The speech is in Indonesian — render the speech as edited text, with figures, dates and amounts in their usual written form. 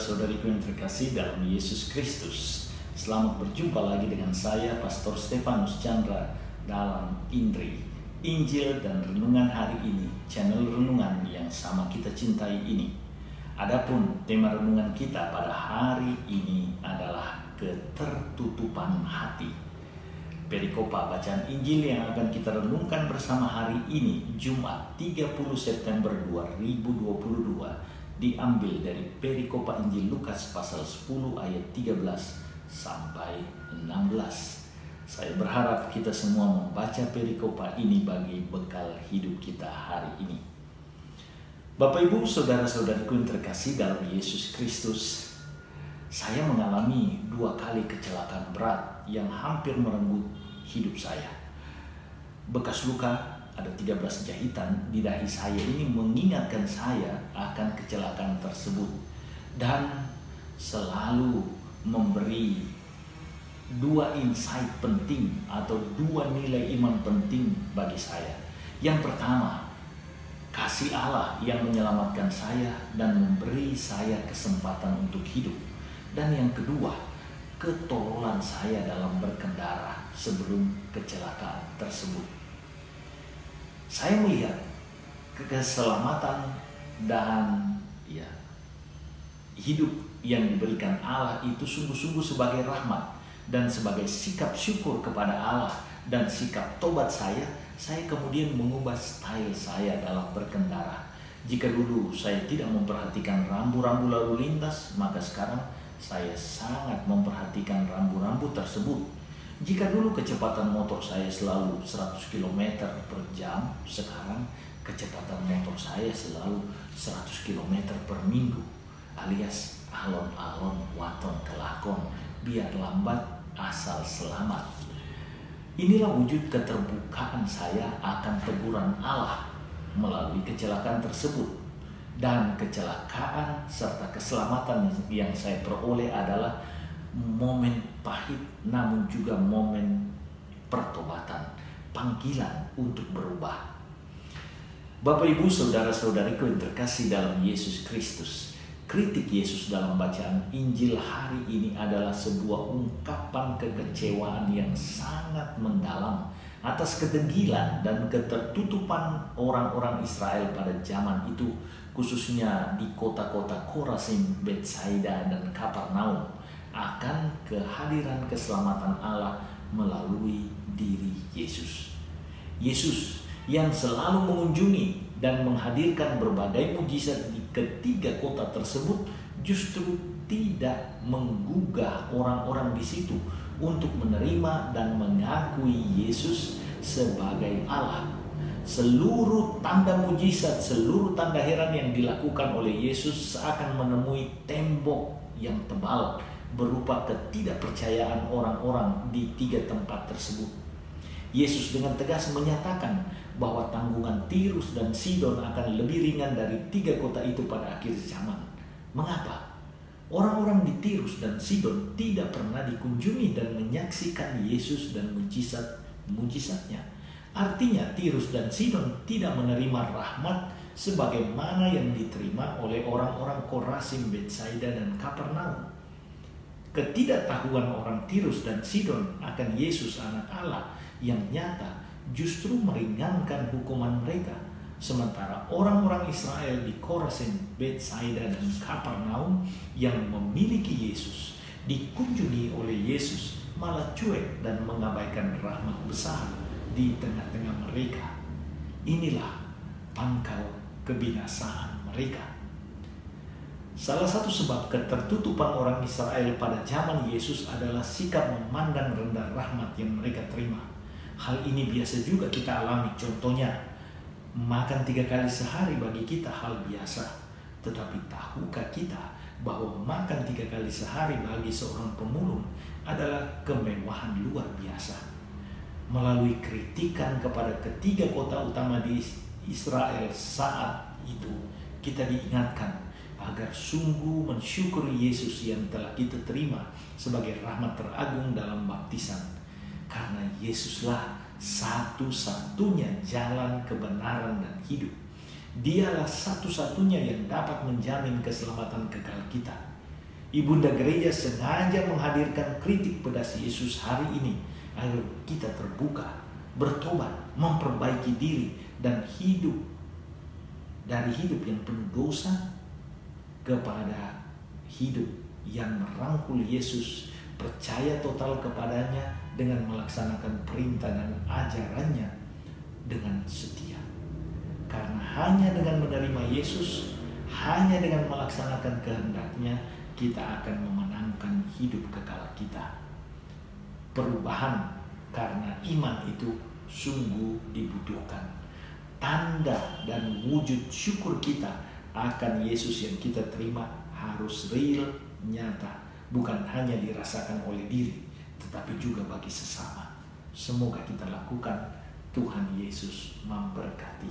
saudara-saudariku yang terkasih dalam Yesus Kristus. Selamat berjumpa lagi dengan saya, Pastor Stefanus Chandra, dalam Indri, Injil dan Renungan hari ini, channel renungan yang sama kita cintai ini. Adapun tema renungan kita pada hari ini adalah ketertutupan hati. Perikopa bacaan Injil yang akan kita renungkan bersama hari ini, Jumat 30 September 2022, diambil dari Perikopa Injil Lukas pasal 10 ayat 13 sampai 16. Saya berharap kita semua membaca perikopa ini bagi bekal hidup kita hari ini. Bapak Ibu, saudara-saudariku yang terkasih dalam Yesus Kristus, saya mengalami 2 kali kecelakaan berat yang hampir merenggut hidup saya. Bekas luka ada 13 jahitan di dahi saya ini mengingatkan saya akan kecelakaan tersebut dan selalu memberi 2 insight penting atau 2 nilai iman penting bagi saya. Yang pertama, kasih Allah yang menyelamatkan saya dan memberi saya kesempatan untuk hidup. Dan yang kedua, ketololan saya dalam berkendara sebelum kecelakaan tersebut. Saya melihat keselamatan dan hidup yang diberikan Allah itu sungguh-sungguh sebagai rahmat dan sebagai sikap syukur kepada Allah dan sikap tobat saya kemudian mengubah style saya dalam berkendara. Jika dulu saya tidak memperhatikan rambu-rambu lalu lintas, maka sekarang saya sangat memperhatikan rambu-rambu tersebut. Jika dulu kecepatan motor saya selalu 100 km per jam, sekarang kecepatan motor saya selalu 100 km per minggu, alias alon-alon waton kelakon, biar lambat asal selamat. Inilah wujud keterbukaan saya akan teguran Allah melalui kecelakaan tersebut. Dan kecelakaan serta keselamatan yang saya peroleh adalah momen pahit namun juga momen pertobatan, panggilan untuk berubah. Bapak Ibu, saudara-saudariku yang terkasih dalam Yesus Kristus, kritik Yesus dalam bacaan Injil hari ini adalah sebuah ungkapan kekecewaan yang sangat mendalam atas kedegilan dan ketertutupan orang-orang Israel pada zaman itu, khususnya di kota-kota Korazim, Betsaida, dan Kapernaum, akan kehadiran keselamatan Allah melalui diri Yesus. Yesus yang selalu mengunjungi dan menghadirkan berbagai mujizat di ketiga kota tersebut justru tidak menggugah orang-orang di situ untuk menerima dan mengakui Yesus sebagai Allah. Seluruh tanda mujizat, seluruh tanda heran yang dilakukan oleh Yesus seakan menemui tembok yang tebal berupa ketidakpercayaan orang-orang di 3 tempat tersebut. Yesus dengan tegas menyatakan bahwa tanggungan Tirus dan Sidon akan lebih ringan dari 3 kota itu pada akhir zaman. Mengapa? Orang-orang di Tirus dan Sidon tidak pernah dikunjungi dan menyaksikan Yesus dan mujizat-mujizatnya. Artinya Tirus dan Sidon tidak menerima rahmat sebagaimana yang diterima oleh orang-orang Korazim, Betsaida, dan Kapernaum. Ketidaktahuan orang Tirus dan Sidon akan Yesus anak Allah yang nyata justru meringankan hukuman mereka. Sementara orang-orang Israel di Korazim, Betsaida, dan Kapernaum yang memiliki Yesus, dikunjungi oleh Yesus, malah cuek dan mengabaikan rahmat besar di tengah-tengah mereka. Inilah pangkal kebinasaan mereka. Salah satu sebab ketertutupan orang Israel pada zaman Yesus adalah sikap memandang rendah rahmat yang mereka terima. Hal ini biasa juga kita alami. Contohnya, makan 3 kali sehari bagi kita hal biasa. Tetapi tahukah kita bahwa makan 3 kali sehari bagi seorang pemulung adalah kemewahan luar biasa? Melalui kritikan kepada ketiga kota utama di Israel saat itu, kita diingatkan agar sungguh mensyukuri Yesus yang telah kita terima sebagai rahmat teragung dalam baptisan. Karena Yesuslah satu-satunya jalan kebenaran dan hidup. Dialah satu-satunya yang dapat menjamin keselamatan kekal kita. Ibunda Gereja sengaja menghadirkan kritik pedas Yesus hari ini agar kita terbuka, bertobat, memperbaiki diri, dan hidup dari hidup yang penuh dosa kepada hidup yang merangkul Yesus, percaya total kepadanya dengan melaksanakan perintah dan ajarannya dengan setia. Karena hanya dengan menerima Yesus, hanya dengan melaksanakan kehendaknya, kita akan memenangkan hidup kekal kita. Perubahan karena iman itu sungguh dibutuhkan. Tanda dan wujud syukur kita akan Yesus yang kita terima harus real, nyata, bukan hanya dirasakan oleh diri, tetapi juga bagi sesama. Semoga kita lakukan. Tuhan Yesus memberkati.